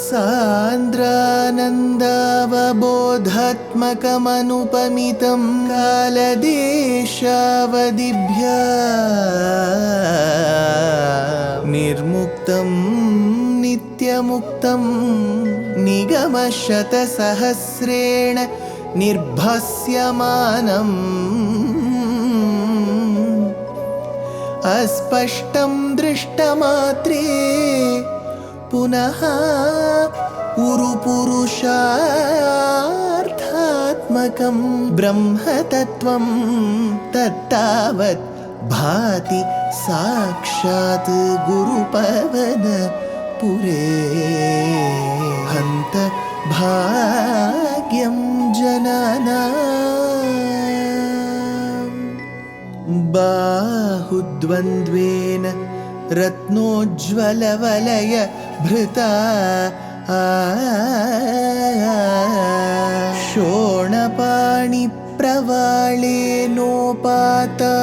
सान्द्रानन्दावबोधात्मकमनुपमितं कालदेशावदिभ्या निर्मुक्तं नित्यमुक्तं निगमशतसहस्रेण निर्भास्यमानम् अस्पष्टं दृष्टमात्रे पुनः उरुपुरुषार्थात्मकं ब्रह्मतत्त्वं तत्तावत् भाति साक्षात् गुरुपवनपुरे हन्त भाग्यं जनानां बाहुद्वन्द्वेन रत्नोज्ज्वलवलय भृता शोणपाणिप्रवाळेनोपाता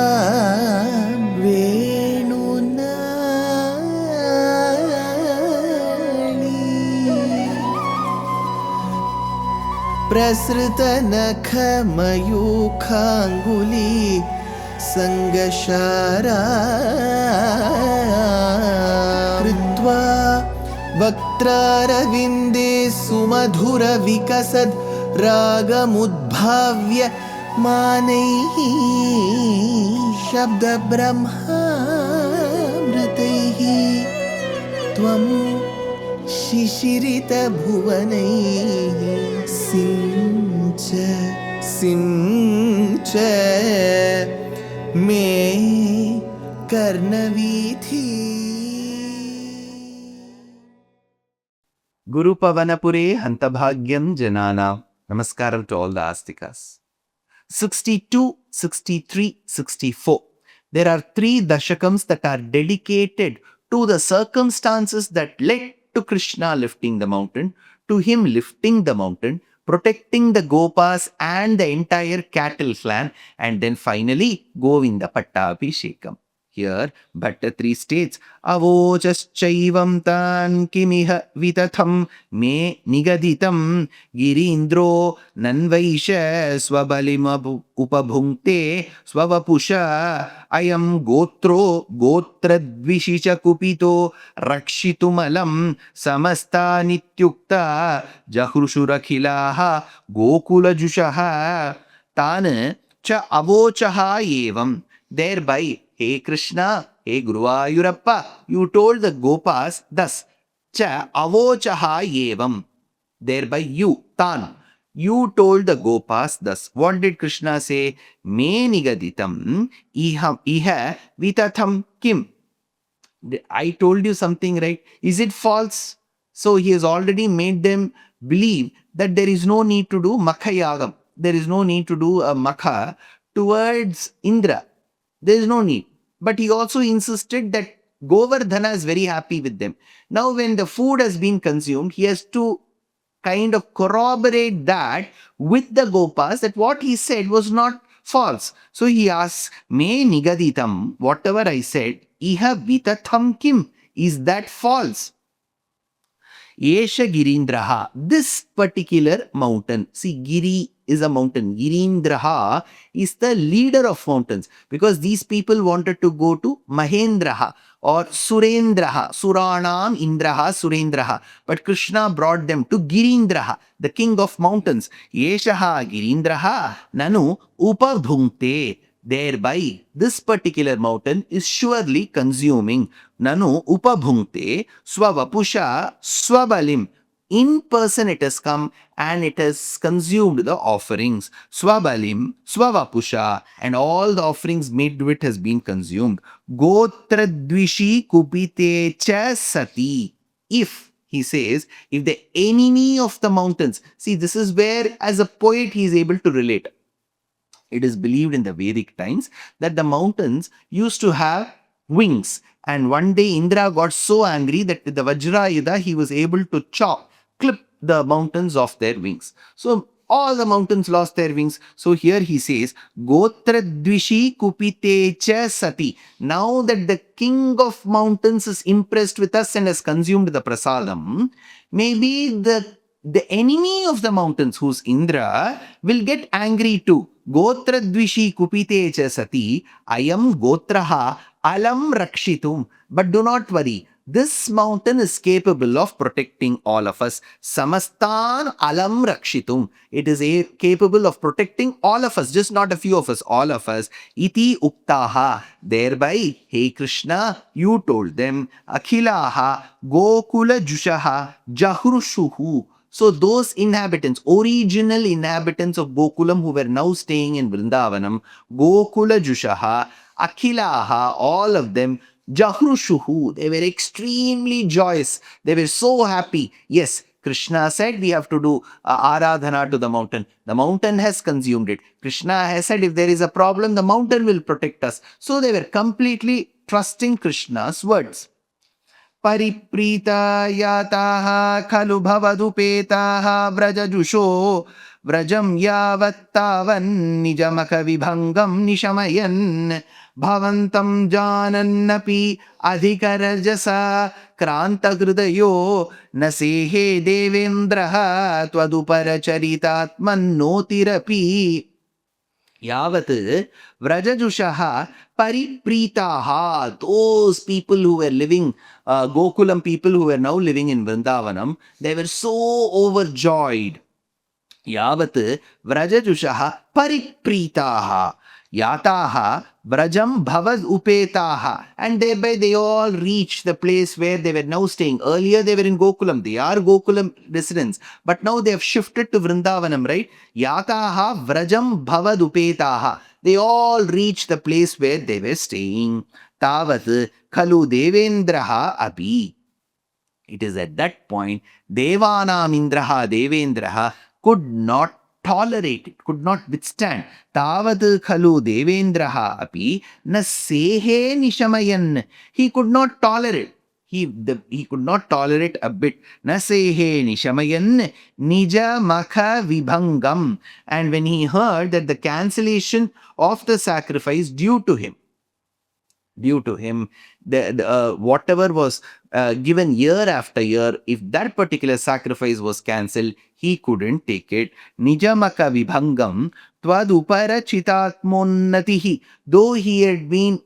वेणुनाळी प्रसृतनखमयूखाङ्गुली सङ्गशारा कृत्वा वक्त्रारविन्दे सुमधुरविकसद् रागमुद्भाव्य मानैः शब्दब्रह्मामृतैः त्वं शिशिरितभुवनैः सिञ्च मे कर्णवीथि. Guru Pavanapure Hantabhagyam Janana. Namaskaram to all the Astikas. 62, 63, 64. There are 3 Dashakams that are dedicated to the circumstances that led to Krishna lifting the mountain, to him lifting the mountain, protecting the gopas and the entire cattle clan, and then finally Govinda Pattabhishekam. Here, Bhaṭṭatiri states, Avochaschaivam tan kimiha vitatham me nigaditam girindro nanvaisha swabalim upabhunkte swavapusha ayam gotro gotradvishicha kupito rakshitumalam samasta nityukta jahrushurakilaha gokulajushaha tan cha avochaha evam. Thereby, Hey Krishna, hey Guruvayurappa, you told the gopas thus, cha avochaha evam. Thereby you, tan, you told the gopas thus. What did Krishna say? Me nigaditam iha vitatham kim. I told you something, right? Is it false? So he has already made them believe that there is no need to do makhayagam. There is no need to do a makha towards Indra. There is no need. But he also insisted that Govardhana is very happy with them. Now when the food has been consumed, he has to kind of corroborate that with the gopas, that what he said was not false. So he asks, Me nigaditam, whatever I said, iha vitatham kim, is that false? Yesha Girindraha, this particular mountain. See, Giri is a mountain. Girindraha is the leader of mountains, because these people wanted to go to Mahendraha or Surendraha. Suranam Indraha Surendraha. But Krishna brought them to Girindraha, the king of mountains. Yeshaha Girindraha Nanu Upabhunkte. Thereby, this particular mountain is surely consuming. Nanu upabhunkte swavapusha swabalim. In person it has come and it has consumed the offerings. Swabalim, swavapusha, and all the offerings made to it has been consumed. Gotradvishi kupite cha sati. If, he says, if the enemy of the mountains, see, this is where as a poet he is able to relate. It is believed in the Vedic times that the mountains used to have wings. And one day Indra got so angry that with the Vajrayuda he was able to clip the mountains of their wings. So All the mountains lost their wings. So here he says, Gotradvishi kupitecha sati. Now that the king of mountains is impressed with us and has consumed the prasadam, maybe the enemy of the mountains, who's Indra, will get angry too. Gotradvishi kupitecha sati, ayam gotraha alam rakshitum. But do not worry. This mountain is capable of protecting all of us. Samastan alam rakshitum. It is capable of protecting all of us, just not a few of us, all of us. Iti uktaha. Thereby, hey Krishna, you told them, Akhilaha Gokula Jushaha Jahrushuhu. So those inhabitants, original inhabitants of Gokulam who were now staying in Vrindavanam, Gokula Jushaha, Akhilaha, all of them, Jahrushuhu, they were extremely joyous. They were so happy. Yes, Krishna said we have to do Aradhana to the mountain. The mountain has consumed it. Krishna has said if there is a problem, the mountain will protect us. So they were completely trusting Krishna's words. Pariprita yataha khalu bhavadupetaha vrajajusho vrajam yavattavan nijamaka vibhangam nishamayan bhavantam janannapi adhikarajasa kranta hridayo nasehe devendraha twaduparacharithatman notirapi. Yavat Vrajajushaha Paripritaha. Those people who were living, Gokulam people who were now living in Vrindavanam, they were so overjoyed. Yavat Vrajajushaha Paripritaha. Yataha Brajam Bhavad Upetaha. And thereby they all reached the place where they were now staying. Earlier they were in Gokulam. They are Gokulam residents. But now they have shifted to Vrindavanam, right? Yataha Vrajam Bhavad Upetaha. They all reached the place where they were staying. Tavat Khalu Devendraha Abhi. It is at that point Devanam Indraha Devendraha could not tolerate it, could not withstand. Tavad khalu devendraha api na sehe nishamayan. He could not tolerate. He could not tolerate a bit. Na sehe nishamayan nija makha vibhangam. And when he heard that the cancellation of the sacrifice due to him, whatever was given year after year, if that particular sacrifice was cancelled, he couldn't take it. Nijamaka vibhangam twadupara chitatmonnatihi. Though he had been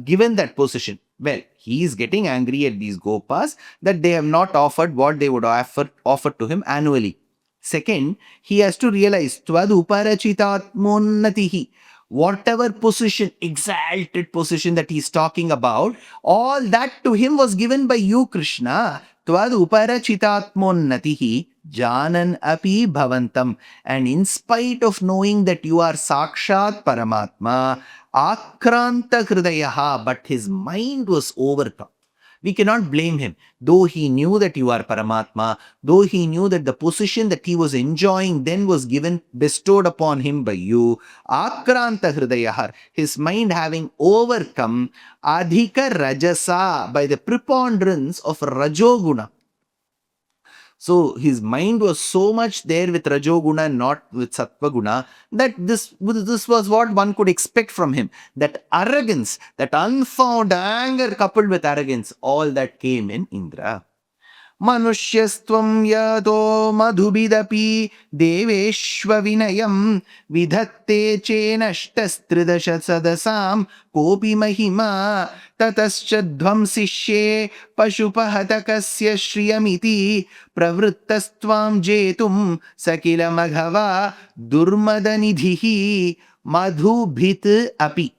given that position, well, he is getting angry at these gopas that they have not offered what they would offer to him annually. Second, he has to realize twadupara chitatmonnatihi. Whatever position, exalted position that he's talking about, all that to him was given by you, Krishna. Tvad upara chitatmonnatihi janan api bhavantam. And in spite of knowing that you are sakshat paramatma, akranta hridayaha, but his mind was overcome. We cannot blame him. Though he knew that you are Paramatma, though he knew that the position that he was enjoying then was bestowed upon him by you, Akranta Hridayahar, his mind having overcome Adhika Rajasa by the preponderance of Rajoguna. So his mind was so much there with Rajoguna, not with Sattvaguna, that this was what one could expect from him. That arrogance, that unfound anger coupled with arrogance, all that came in Indra. Manushyastvam yato madhubidapi deveshva vinayam vidhatte chenashtastridasha sadasam kopi mahima tatascha dhvamsishye pashupahatakasya shriyamiti pravrittastvam jetum sakila maghava durmadanidhihi madhubhit api.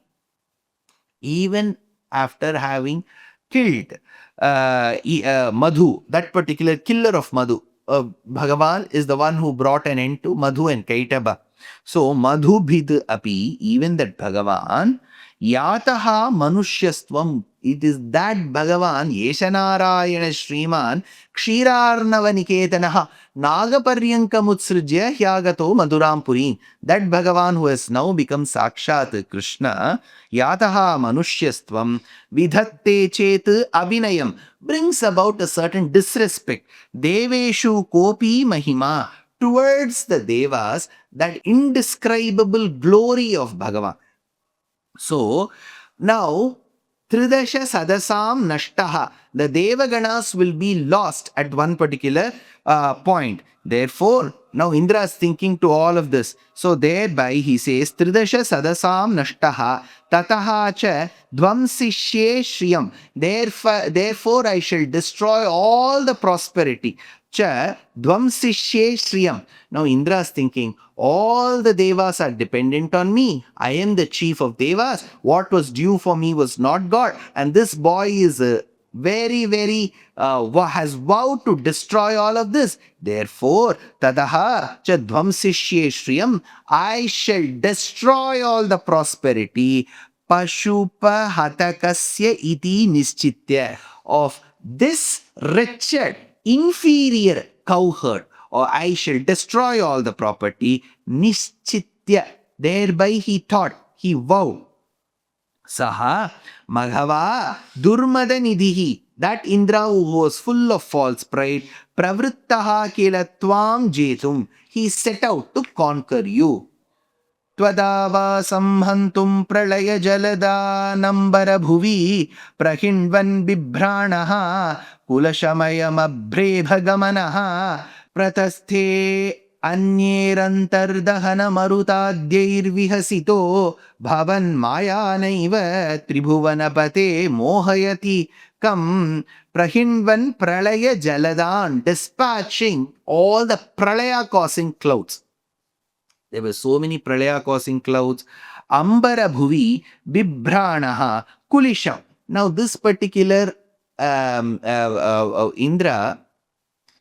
Even after having killed Madhu, that particular killer of Madhu, Bhagavan is the one who brought an end to Madhu and Kaitaba. So Madhubhid api, even that Bhagavan, yataha manushyastvam, it is that Bhagavan, Yesha Nārāyaṇa Śrīman, Kshirarnava Niketanaha, Nagaparyankamutsrijya Hyagato Maduram Purim. That Bhagavan who has now become Sakshat Krishna, Yataha Manushyastvam, Vidhatte Chet Abhinayam, brings about a certain disrespect. Deveshu Kopi Mahima, towards the devas that indescribable glory of Bhagavan. So now Tridasha Sadasam Nashtaha, the Devaganas will be lost at one particular point. Therefore, now Indra is thinking to all of this. So thereby he says, Tridasha Sadasam Nashtaha Tataha cha Dvamsishye Shriyam. Therefore I shall destroy all the prosperity. Cha Dvamsishye Shriyam. Now Indra is thinking, all the devas are dependent on me. I am the chief of devas. What was due for me was not God. And this boy is very, has vowed to destroy all of this. Therefore, tadaha cha dvamsishye shriyam, I shall destroy all the prosperity. Pashupa hatakasya iti nischitya, of this wretched, inferior cowherd, or I shall destroy all the property. Nischitya. Thereby he thought, he vowed. Saha Maghava Durmadanidhihi, that Indra who was full of false pride, Pravrittaha Kelatvam Jetum, he set out to conquer you. Twadava samhantum pralaya jalada nambara bhuvi prahindvan bibhranaha kulashamayam abrebhagamanaha pratasthe अन्येरन्तर्दहन मरुताद्यैर्विहसितो भवन् मायानैव त्रिभुवनपते मोहयति कम् प्रहिण्वन् प्रलय जलदान्, dispatching all the pralaya causing clouds. There were so many pralaya causing clouds. Ambara bhuvi bibhranaha kulisham. Now this particular Indra,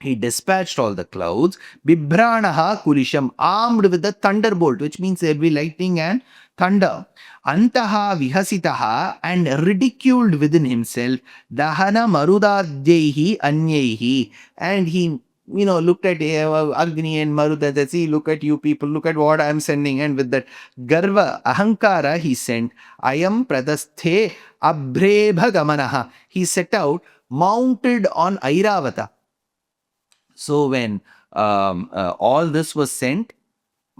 he dispatched all the clouds. Bibhranaha kulisham, armed with the thunderbolt, which means there will be lightning and thunder. Antaha vihasitaha, and ridiculed within himself. Dahana marudadyehi anyehi, and he looked at Agni and Maruda, see, look at you people, look at what I am sending. And with that garva, ahankara, he sent, Ayam pradasthe abrebhagamanaha. He set out mounted on Airavata. So when all this was sent,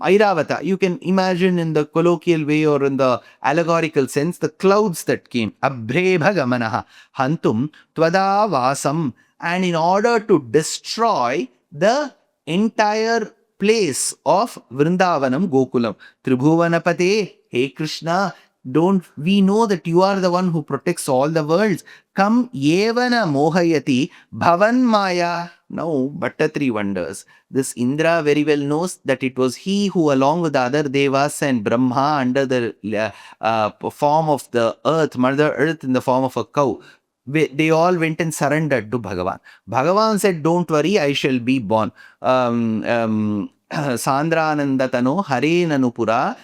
Airavata, you can imagine in the colloquial way or in the allegorical sense, the clouds that came. Abrebhagamanaha hantum tvada vasam. And in order to destroy the entire place of Vrindavanam Gokulam. Tribhuvanapate, hey Krishna, don't we know that you are the one who protects all the worlds? Come yevana mohayati bhavan maya. Now Bhaṭṭatiri wonders. This Indra very well knows that it was he who, along with the other devas and Brahma, under the form of the earth, Mother Earth in the form of a cow, they all went and surrendered to Bhagavan. Bhagavan said, don't worry, I shall be born. Sandranandatano Hare Nanupura.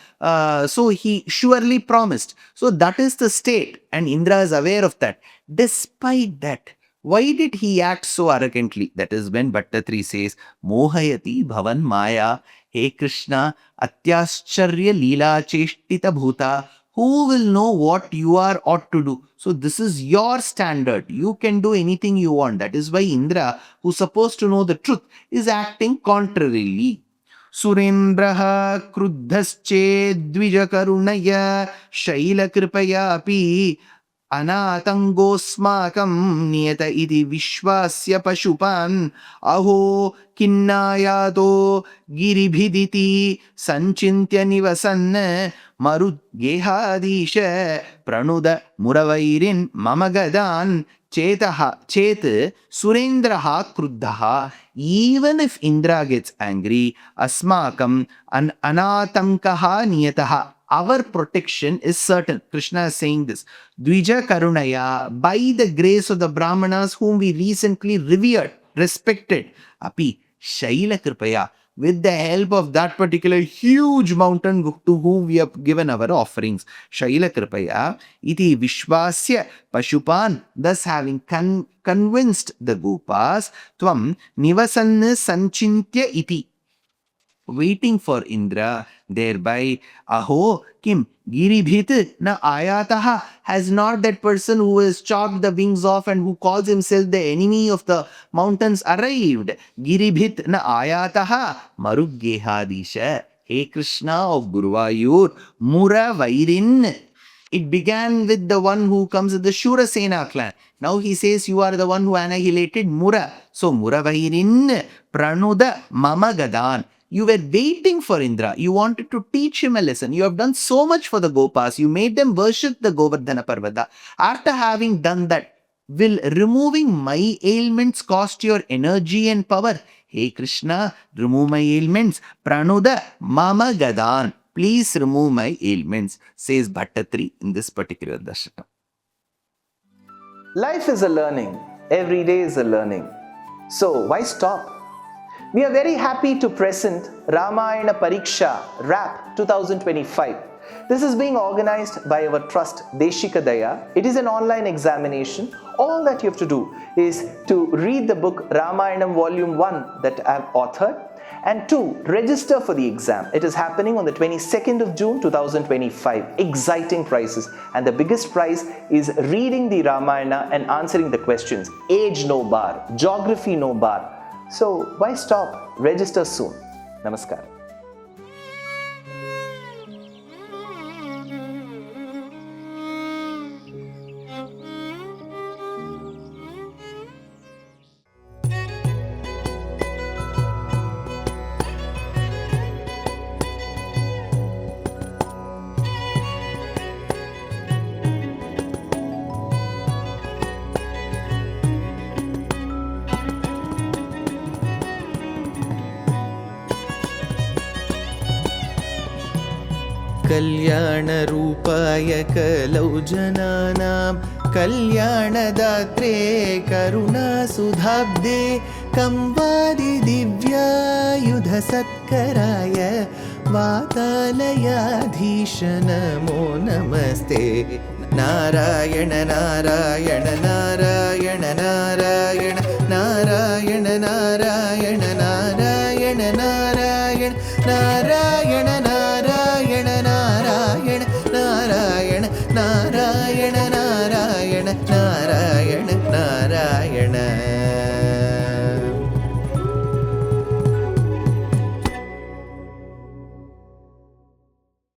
So he surely promised. So that is the state, and Indra is aware of that. Despite that, why did he act so arrogantly? That is when Bhaṭṭatiri says, Mohayati Bhavan Maya, Hey Krishna, Atyascharya Leela Cheshtita Bhuta. Who will know what you are ought to do? So this is your standard. You can do anything you want. That is why Indra, who's supposed to know the truth, is acting contrarily. Surendraha kruddhasche dvijakarunaya shaila kripaya api anatangosmakam niyata iti vishwasya pashupan aho kinnayato giribhiditi sanchintya nivasan marud gehadisha pranuda muravairin mamagadan chetaha chet surendraha kruddhaha. Even if Indra gets angry, asmakam an anatankaha niyataha, our protection is certain. Krishna is saying this. Dvija karunaya, by the grace of the Brahmanas whom we recently revered, respected. Api shaila kripaya, with the help of that particular huge mountain to whom we have given our offerings. Shaila kripaya iti vishwasya pashupan, thus having convinced the gopas, tvam nivasanna sanchintya iti. waiting for Indra. Thereby, aho kim giribhit na ayataha, has not that person who has chopped the wings off and who calls himself the enemy of the mountains arrived? Giribhit na ayataha maruggehadisha. Hey Krishna of Guruvayur, Mura Vairin. It began with the one who comes with the Shurasena clan. Now he says you are the one who annihilated Mura. So Muravairin Pranuda Mama Gadan. You were waiting for Indra. You wanted to teach him a lesson. You have done so much for the gopas. You made them worship the Govardhana Parvata. After having done that, will removing my ailments cost your energy and power? Hey Krishna, remove my ailments. Pranuda Mama Gadan. Please remove my ailments, says Bhaṭṭatiri in this particular Dashakam. Life is a learning. Every day is a learning. So why stop? We are very happy to present Ramayana Pariksha RAP 2025. This is being organized by our trust Deshikadaya. It is an online examination. All that you have to do is to read the book Ramayanam Volume 1 that I have authored, and 2, register for the exam. It is happening on the 22nd of June 2025. Exciting prizes, and the biggest prize is reading the Ramayana and answering the questions. Age no bar, geography no bar. So why stop? Register soon. Namaskar. कल्याणरूपाय कलौ जनानां कल्याणदात्रे करुणासुधाब्दे कंवादिदिव्यायुधसत्कराय वातालयाधीश नमो नमस्ते। नारायण नारायण नारायण नारायण नारायण नारायण नारायण नारायण नारायण नारायण नारायण नारायण नारायण नारायण नारायण